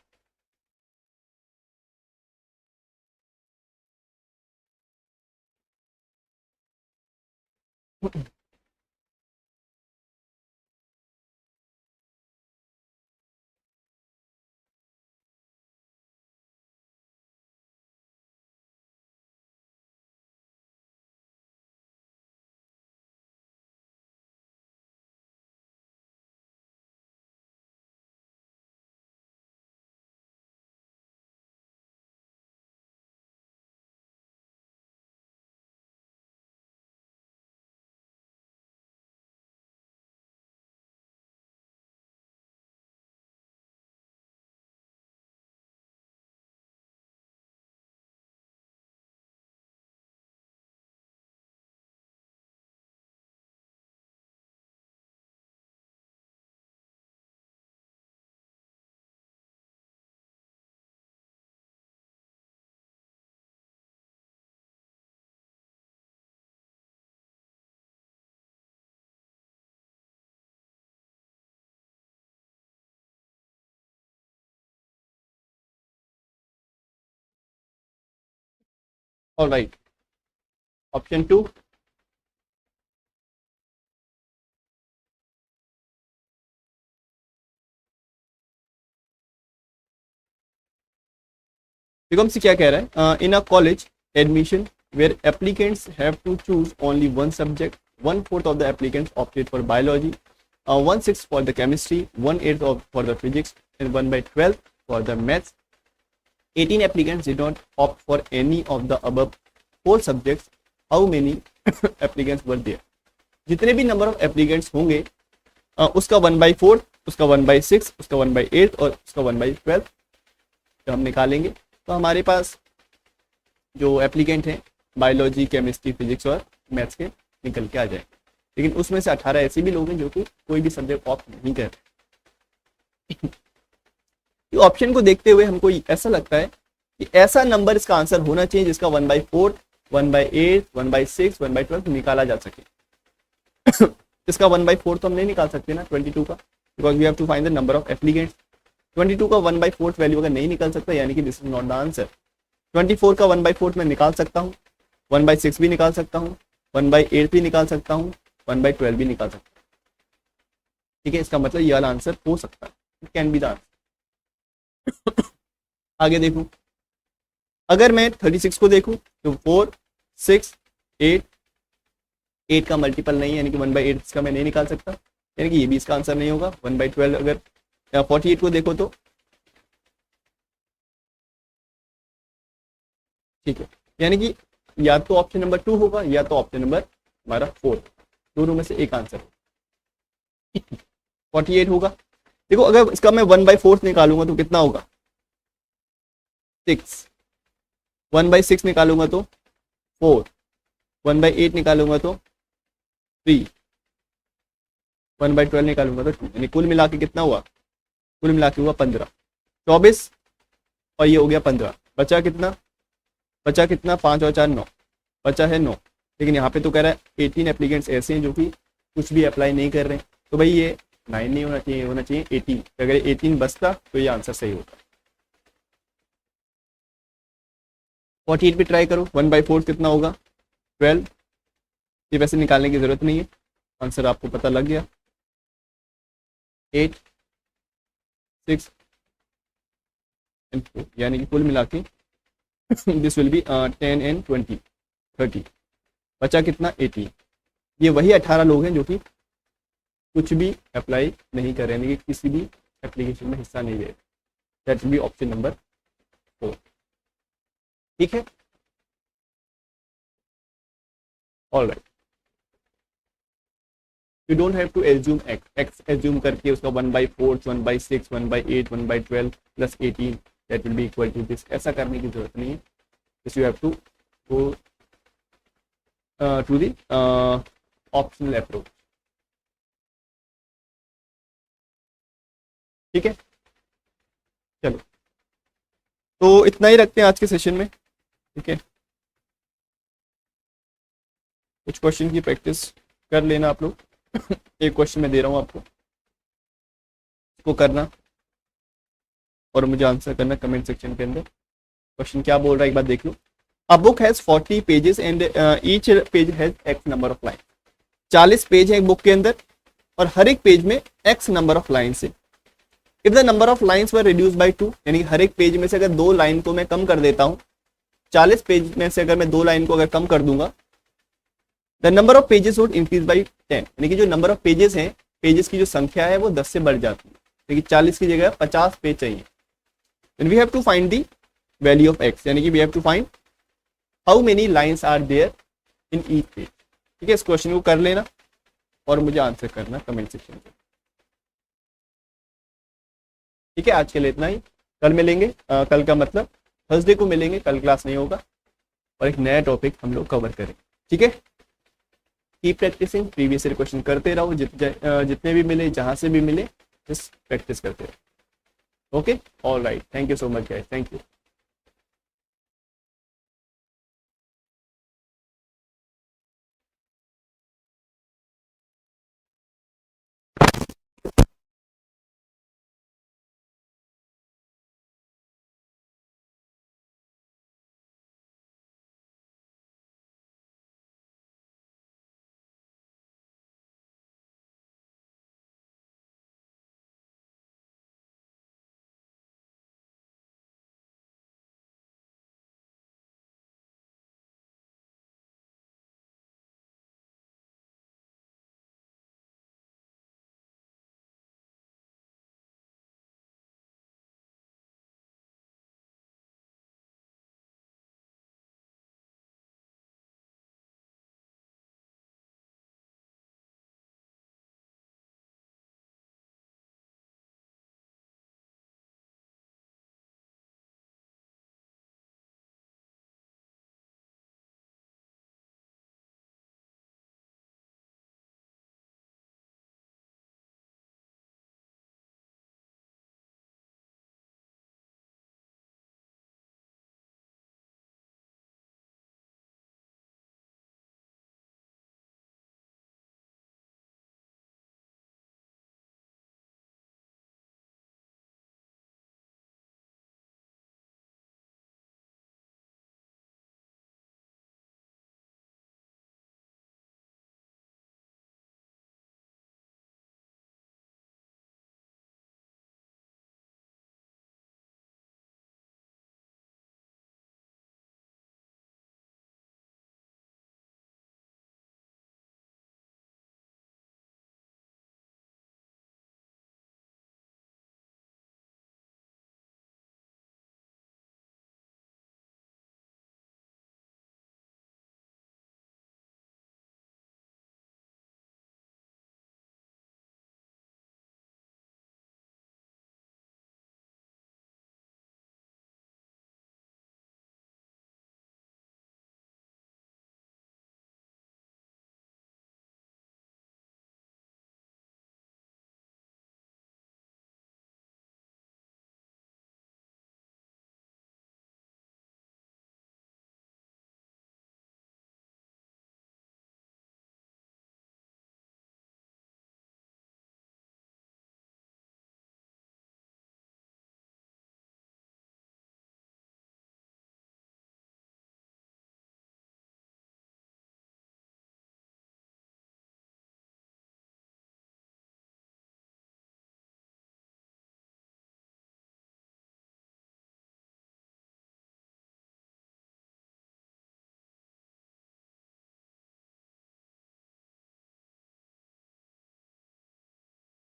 S1: All right, option 2। बिकॉम से क्या कह रहा है, in a college admission where applicants have to choose only one subject, 1/4 of the applicants opted for biology, 1/6 for the chemistry, 1/8 for the physics, and 1/12 for the maths. 18 applicants did not opt for any of the above 4 subjects. How many applicants were there? जितने भी number of applicants होंगे, उसका 1/4, उसका 1/6, उसका 1/8 और उसका 1/12 जब हम निकालेंगे तो हमारे पास जो एप्लीकेंट हैं बायोलॉजी, केमिस्ट्री, फिजिक्स और मैथ्स के निकल के आ जाएंगे। लेकिन उसमें से 18 ऐसे भी लोग हैं जो कि कोई भी सब्जेक्ट ऑप्ट नहीं कर रहे। ऑप्शन को देखते हुए हमको ऐसा लगता है कि ऐसा नंबर इसका आंसर होना चाहिए जिसका 1/4, 1/8, 1/6, 1/12 निकाला जा सके। इसका 1/4 तो हम नहीं निकाल सकते ना 22 का, because we have to find the number of applicants. 22 का 1/4 वैल्यू अगर नहीं निकल सकता, यानी कि this is not the answer. 24 का 1/4 मैं निकाल सकता हूँ, 1/6 भी निकाल सकता हूँ, 1/8 भी निकाल सकता हूँ, 1/12 भी निकाल सकता हूँ। ठीक है, इसका मतलब ये वाला आंसर हो सकता है, it can be the answer. आगे देखूं, अगर मैं 36 को देखूं तो 4, 6, 8, 8 का मल्टीपल नहीं है, यानी कि 1/8 इसका मैं नहीं निकाल सकता, यानी कि ये भी इसका आंसर नहीं होगा। 1/12 अगर 48 को देखो तो ठीक है, यानी कि या तो ऑप्शन नंबर 2 होगा या तो ऑप्शन नंबर हमारा 4, दोनों में से एक आंसर होगा। 48 होगा। देखो अगर इसका मैं 1/4 निकालूंगा तो कितना होगा 6, 1/6 निकालूंगा तो 4, 1/8 निकालूंगा तो 3, 1/12 निकालूंगा तो 2, यानी कुल मिला के कितना हुआ, कुल मिला के हुआ 15, 24 और ये हो गया 15। बचा कितना, बचा कितना, 5 और 4 9, बचा है 9। लेकिन यहाँ पे तो कह रहा है 18 एप्लीकेंट्स ऐसे हैं जो कि कुछ भी अप्लाई नहीं कर रहे हैं, तो भाई ये 9 नहीं होना चाहिए, होना चाहिए 18। अगर 18 बचता तो ये आंसर सही होता। 48 भी ट्राई करो, 1/4 कितना होगा 12। ये वैसे निकालने की जरूरत नहीं है, आंसर आपको पता लग गया। 8, 6 एंड 4, यानी कि कुल मिला के दिस विल बी 10 एंड 20, 30। बचा कितना 18। ये वही 18 लोग हैं जो कि कुछ भी अप्लाई नहीं कर रहे हैं, किसी भी एप्लीकेशन में हिस्सा नहीं ले रहे। That will be option number 4। ठीक है, all right. You don't have to assume X assume करके उसका 1/4, 1/6, 1/8, 1/12 plus 18 that will be equal to this, ऐसा करने की जरूरत नहीं है। This you have to go to the optional approach. ठीक है, चलो तो इतना ही रखते हैं आज के सेशन में। ठीक है, कुछ क्वेश्चन की प्रैक्टिस कर लेना आप लोग। एक क्वेश्चन मैं दे रहा हूँ आपको, इसको करना और मुझे आंसर करना कमेंट सेक्शन के अंदर। क्वेश्चन क्या बोल रहा है एक बार देख लो। A book has 40 pages and each page has x number of line. 40 page है एक बुक के अंदर और हर एक पेज में एक्स नंबर ऑफ लाइन है। If the number of lines were reduce by 2, यानी हर एक पेज में से अगर 2 लाइन को मैं कम कर देता हूं, 40 पेज में से अगर मैं 2 लाइन को अगर कम कर दूंगा, the number of pages would increase by 10, यानी कि जो नंबर ऑफ पेजेस हैं, पेजेस की जो संख्या है वो 10 से बढ़ जाती है, लेकिन 40 की जगह 50 पेज चाहिए। Then we have to find the value of X, यानी कि we have to find how many lines are there in each page. ठीक है, इस क्वेश्चन को कर लेना और मुझे आंसर करना कमेंट सेक्शन में। ठीक है, आज के लिए इतना ही। कल मिलेंगे, कल का मतलब थर्सडे को मिलेंगे, कल क्लास नहीं होगा और एक नया टॉपिक हम लोग कवर करेंगे। ठीक है, keep practising, previous year question करते रहो, जितने भी मिले, जहां से भी मिले, बस प्रैक्टिस करते रहो। Okay, all right, thank you so much guys, thank you.